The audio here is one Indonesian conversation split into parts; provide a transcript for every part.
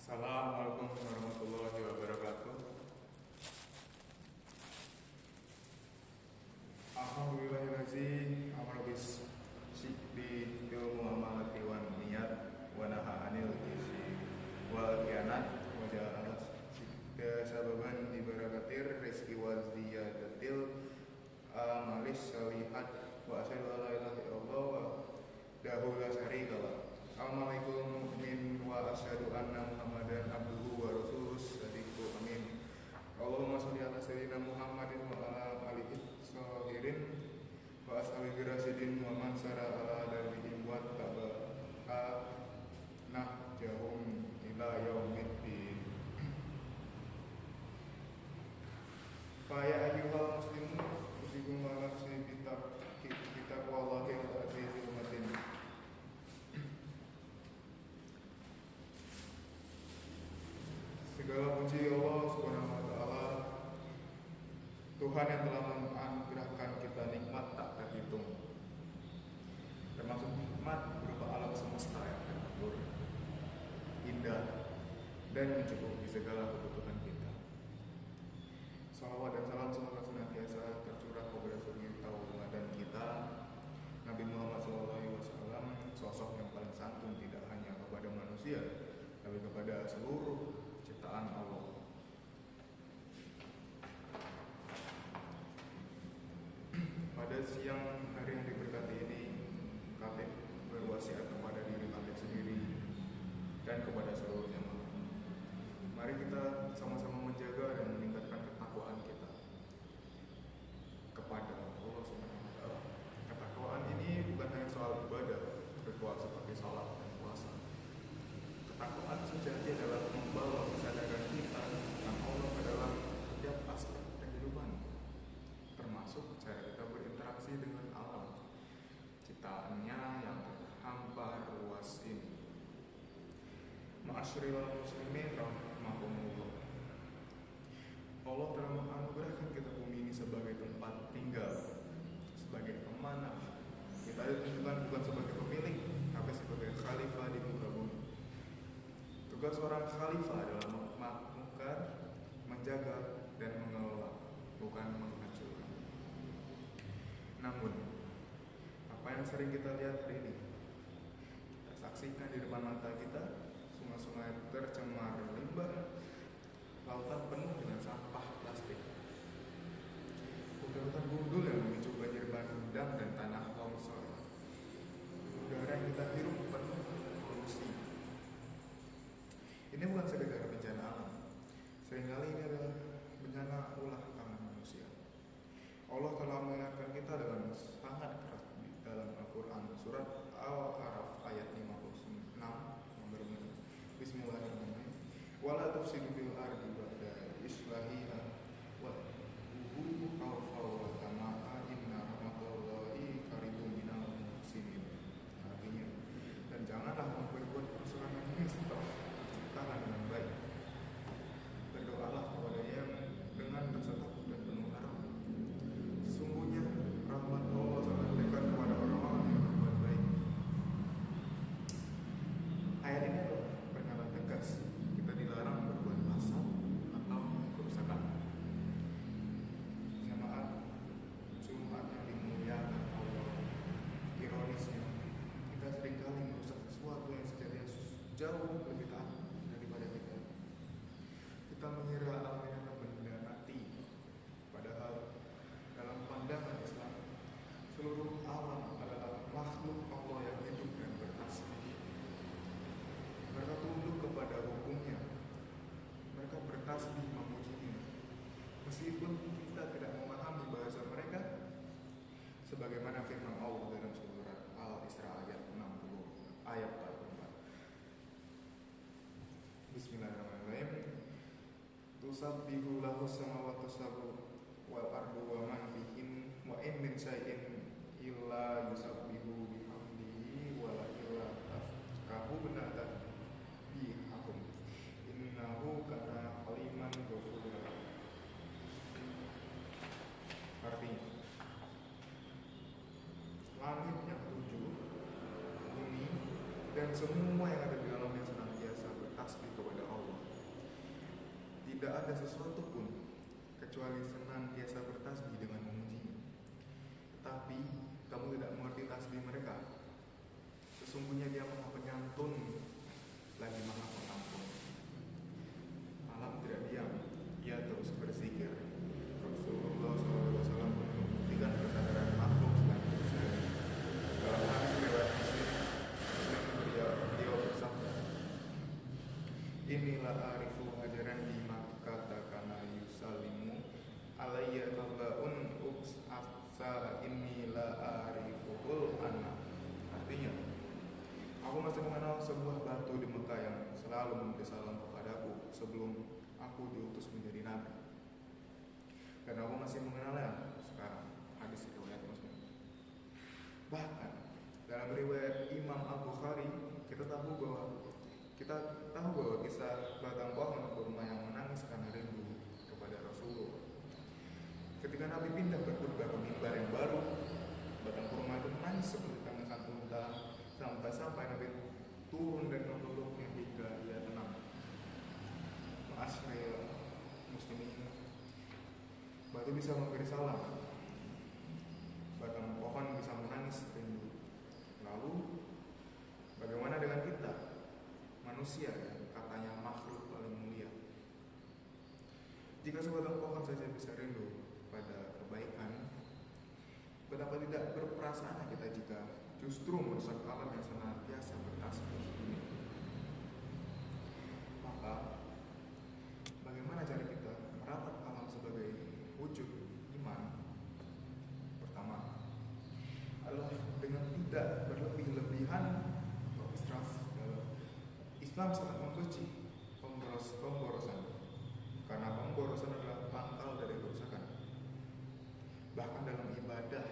Assalamualaikum warahmatullahi wabarakatuh. Alhamdulillahirrahmanirrahim. Amar bis syikdi ilmu amalati wan niyat wa naha anil isi wal khianat wa ja'ala syikda sababan dibarakatir rizki wa ziyadatil amalis salihat wa asyhadu an la ilaha illallah wa dahu la syarika lah. Assalamualaikum min wa asyhadu anna Muhammadan abduhu wa rasuluh sadiqu amin. Allahumma sholli ala sayyidina Muhammadin wa ala alihi shahirin wa ashabihi rasyidin wa man sara ala darihim wa taba'a nahjahum ila yaumiddin. Fa ya ayyuhal muslimun usikum wa nafsi kitab wallahi al-azizil matin. Segala puji Allah Subhanahu wa taala, Tuhan yang telah menganugerahkan kita nikmat tak terhitung, termasuk nikmat berupa alam semesta yang makmur, indah, dan mencukupi segala kebutuhan kita. Salawat dan salam semoga senantiasa tercurah kepada suri tauladan kita, Nabi Muhammad SAW, sosok yang paling santun tidak hanya kepada manusia, tapi kepada seluruh ciptaan Allah. Pada siang hari yang diberkati ini, kami berwasiat kepada diri kami sendiri dan kepada seluruh jemaah. Mari kita sama-sama menjaga dan meningkatkan ketakwaan kita kepada Allah Subhanahu wa taala. Ketakwaan ini bukan hanya soal ibadah, ritual seperti salat dan puasa. Ketakwaan sejati adalah membawa kesadaran kita tentang Allah ke dalam setiap aspek kehidupan, termasuk cara kita berinteraksi dengan alam ciptaannya yang terhampar luas ini. Ma'asyiral muslimin rahimakumullah. Allah telah menganugerahkan kita bumi ini sebagai tempat tinggal, sebagai pemanah. Kita ditentukan bukan sebagai pemilik, tapi sebagai khalifah di muka bumi. Tugas seorang khalifah adalah memakmurkan, menjaga, dan mengelola, bukan menghancurkan. Namun, apa yang sering kita lihat hari ini, kita saksikan di depan mata kita, sungai-sungai tercemar limbah, lautan penuh dengan sampah plastik, hutan-hutan gundul yang memicu banjir bandang dan tanah longsor, udara yang kita hirup penuh polusi. Ini bukan sekedar bencana alam, seringkali ini adalah bencana ulah tangan manusia. Allah telah mengingatkan kita dengan sangat keras di dalam Al-Quran surat Al-A'raf ayat 56 yang berbunyi Bismillahirrahmanirrahim. Wala tufsidu fil ardi ba'da islahiha wa tubu khawfa wa tama'a inna rahmatullahi qaribun minal muhsinin. Artinya, dan janganlah memperbuat kerusakan ini setelah tangan dengan baik. Berdoalah kepada yang dengan rasa takut dan penuh harap. Sesungguhnya rahmat Allah sangat dekat kepada orang-orang yang berbuat baik. Ayat ini adalah pernyataan tegas. Kita dilarang berbuat hasad atau kerusakan. Jemaat Jumat yang dimuliakan Allah, ironisnya kita seringkali merusak sesuatu yang sejatinya jauh lebih taat daripada kita. Kita mengira alam ini adalah benda mati, padahal dalam pandangan Islam seluruh alam adalah makhluk Allah yang hidup dan bertasbih. Mereka tunduk kepada hukumnya, mereka bertasbih memujinya, meskipun kita tidak memahami bahasa mereka, sebagaimana firman Allah dalam surat Al-Isra ayat 60 ayat 44. Bismillahirrahmanirrahim. Tusabbihu lahu samawati sab'u wal ardu wa man fihin wa in min syai'in illa yusabbihu bihamdihi wa la illa tafqahuna tasbihahum innahu kana haliman ghafura. Artinya, langit yang ketujuh, bumi dan semua yang ada di dalamnya senantiasa bertasbih bertasbih kepada Allah. Tidak ada sesuatu pun kecuali senantiasa bertasbih dengan memujinya. Tetapi kamu tidak mengerti tasbih mereka. Sesungguhnya Dia Maha Penyantun lagi Maha Pengampun. Alam tidak diam, Ia terus berzikir. Rasulullah SAW membuktikan kesadaran makhluk selanjutnya. Dalam hadis riwayat Muslim, beliau bersabda, inilah arifu hajaran di Makkah kana yusalimu alayya tabaun uks asa inilah ariful anak. Artinya, aku masih mengenal sebuah batu di Mekah yang selalu memberi salam kepadaku sebelum aku diutus menjadi nabi. Dan aku masih mengenalnya sekarang. Hadis riwayat Muslim. Bahkan dalam riwayat Imam Al-Bukhari kita tahu bahwa kisah batang pohon kurma yang menangis karena rindu kepada Rasulullah. Ketika Nabi pindah berkhutbah ke mimbar yang baru, batang kurma itu menangis seperti tangisan unta sampai Nabi turun dan memeluknya hingga ia tenang. Ma'asyiral muslimin, batu bisa memberi salam, batang pohon bisa menangis rindu. Lalu bagaimana dengan kita, manusia yang katanya makhluk paling mulia? Jika sebatang pohon saja bisa rindu pada kebaikan, betapa tidak berperasaan kita jika justru merusak alam yang senantiasa bertasbih ini. Maka bagaimana cara kita merawat alam sebagai wujud iman? Pertama adalah dengan tidak berlebih-lebihan atau israf. Islam sangat membenci pemborosan, karena pemborosan adalah pangkal dari kerusakan. Bahkan dalam ibadah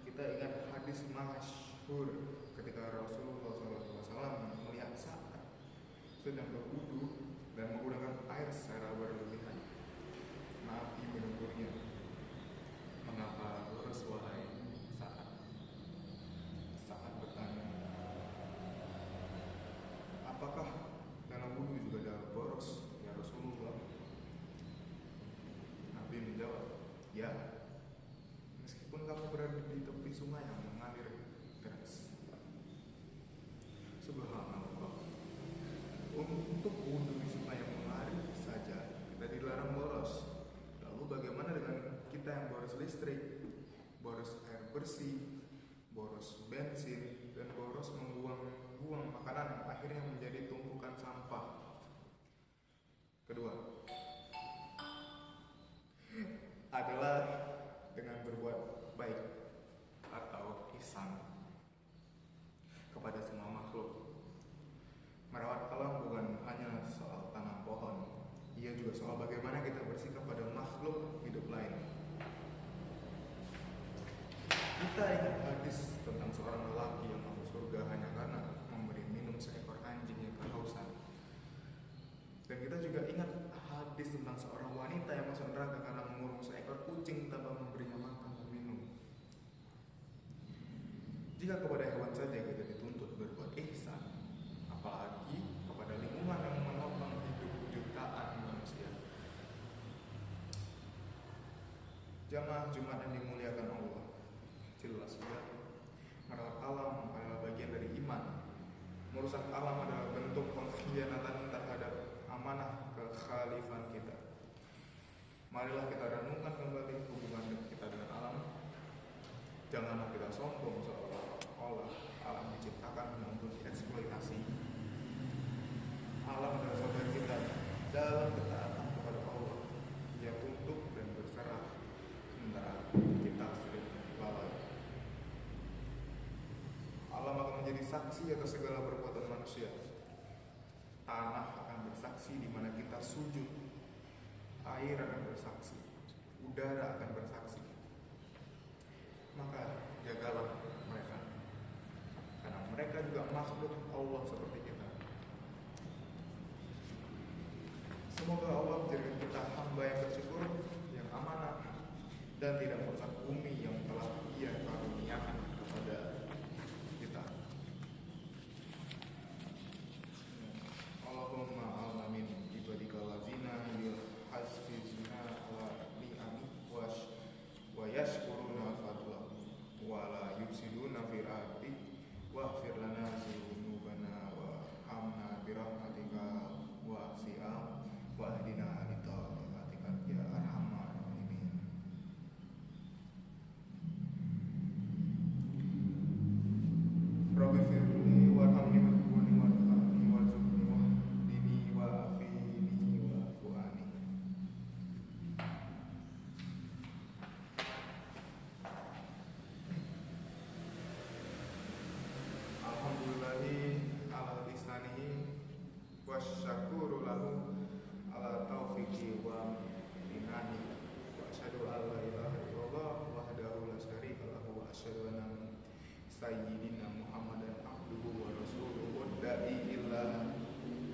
kita ingat hadis masyhur ketika Rasulullah SAW melihat Sa'ad sedang berwudu dan menggunakan air secara berlebihan. Nabi menegurnya, mengapa boros wahai Sa'ad? Sa'ad bertanya, apakah dalam wudu juga ada boros ya Rasulullah? Nabi menjawab, ya, meskipun kamu berada di tepi sungai yang mengalir deras. Subhanallah, untuk wudu di sungai yang mengalir saja kita dilarang boros. Lalu bagaimana dengan kita yang boros listrik, boros air bersih, boros bensin, dan boros membuang makanan yang akhirnya menjadi tumpukan sampah? Kedua adalah dengan berbuat baik atau ihsan kepada semua makhluk. Merawat alam bukan hanya soal tanam pohon, ia juga soal bagaimana kita bersikap pada makhluk hidup lain. Kita ingat hadis tentang seorang lelaki yang masuk surga hanya karena memberi minum seekor anjing yang kehausan. Dan kita juga ingat hadis tentang seorang wanita yang masuk neraka karena mengurung seekor kucing tanpa memberinya makan dan minum. Jika kepada hewan saja kita dituntut berbuat ihsan, apalagi kepada lingkungan yang menopang hidup jutaan manusia. Jamaah Jumat yang dimuliakan Allah, jelas ya, merawat alam adalah bagian dari iman. Merusak alam adalah bentuk pengkhianatan terhadap amanah kekhalifahan kita. Marilah kita renungkan kembali hubungan kita dengan alam. Janganlah kita sombong seolah-olah alam diciptakan untuk dieksploitasi. Alam adalah saudara kita dalam ketaatan kepada Allah. Ia tunduk dan berserah, sementara kita sering lalai. Alam akan menjadi saksi atas segala perbuatan manusia. Tanah akan bersaksi di mana kita sujud. Air akan bersaksi. Udara akan bersaksi. Maka jagalah mereka, karena mereka juga makhluk Allah seperti kita. Semoga Allah menjadikan kita hamba yang bersyukur, yang amanah, dan tidak merusak bumi yang telah Ia karuniakan kepada kita. Allahumma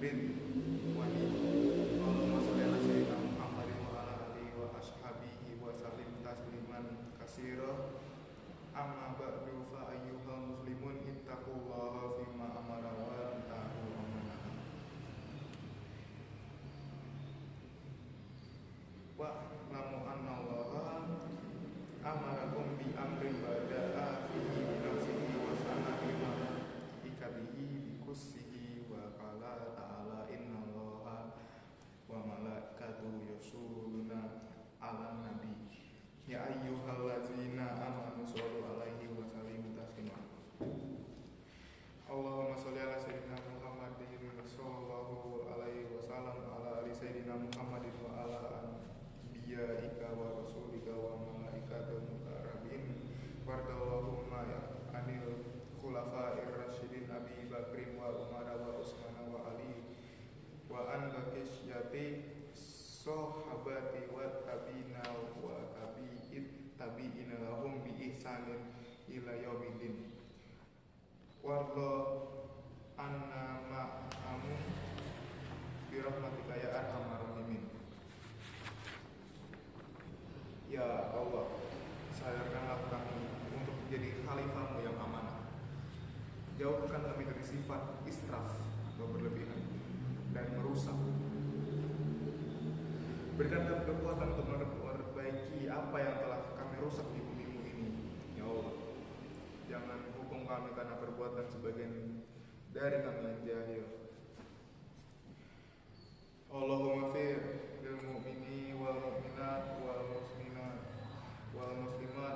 ridwani. Allahumma sholli ala sayyidina Muhammadin wa ala alihi wa ashabihi wa sallim tasliman katsira. Amma ba'du fa ayyuhal muslimun ittaqullaha fima amara wa tahu amanaha. Wa lamu annallaha amarakum bi amrin bada'a fihi bi nafsihi wa sana'a bi malaikatihi bi kussihi wa qala ta'ala innallaha wa malaikatahu yusholluna 'alan nabi ya ayyuhallazina amanu shollu 'alaihi wa sallimu taslima. Allahumma sholli ala sayyidina Muhammadin sallallahu alaihi wasallam ala ali sayyidina Muhammadin wa ala anbiyaika wa rasulika wa malaikatil muqarrabin wardallahumma ya anil khulafa'ir rasyidin Abi Bakrin wa Umar wa Utsman wa Ali wa an baqiyati sahabati wa tabi'ina wa tabi'ina lahum bi ihsanin ila yaumiddin. Warda anna ma'amun bi rahmatika ya arhamar rahimin. Ya Allah, sadarkanlah kami untuk menjadi khalifah-Mu yang amanah. Jauhkan kami dari sifat israf atau berlebihan dan merusak. Berikan kami kekuatan untuk memperbaiki apa yang telah kami rusak di bumi-Mu ini. Ya Allah, jangan hukum kami karena perbuatan sebagian dari kami yang jahil. Allahumma fir lil mu'mini wal mu'minat wal muslimat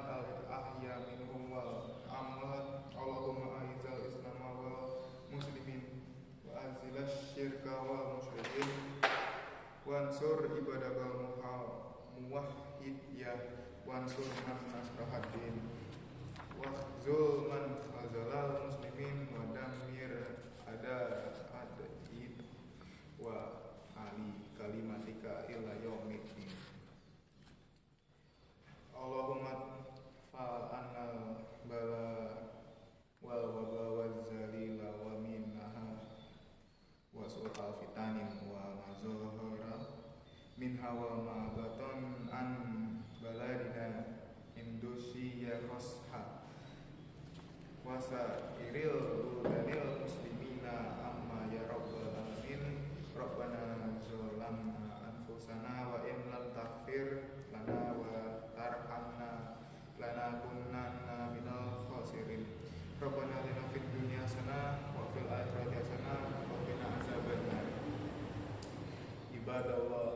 al ahya minhum wal amwat. Allahumma a'izzal islam wal muslimin wa azzilash syirka wal musyrikin wansur ibadakal muwahhid ya wansur man nasrahaddin wahzul man khazalal muslimin wa damir adaid wa ali kalimatika ila yaumiddin. Allahumma fa'al annal bala wal waba wal zalila wa minnaha wa su'al fitanin wa mazahara minha wa ma baton an baladina Indonesia rosha wasa iril danil muslimina amma ya rabbal alamin. Rabbana zolamna anfusana wa in lam taghfir lana wa tarhamna lanakunanna minal khasirin. Rabbana atina fid dunya hasanah wa fil akhirati hasanah wa qina azabannar. Ibadallah,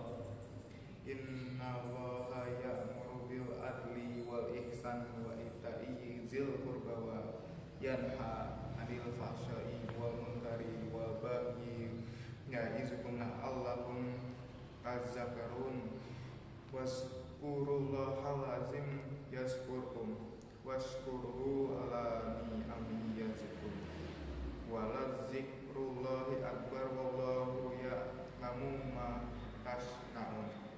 innallaha ya'muru bil adli wal ihsan wa ita'i dzil qurba wa yanha 'anil fahsya'i wal munkari wal baghi ya'izukum la'allakum tadhakkarun. Wazkurullahal azim yazkurkum washkuruhu ala ni'amihi yazidkum waladzikrullahi akbar wallahu ya'lamu ma tasna'un.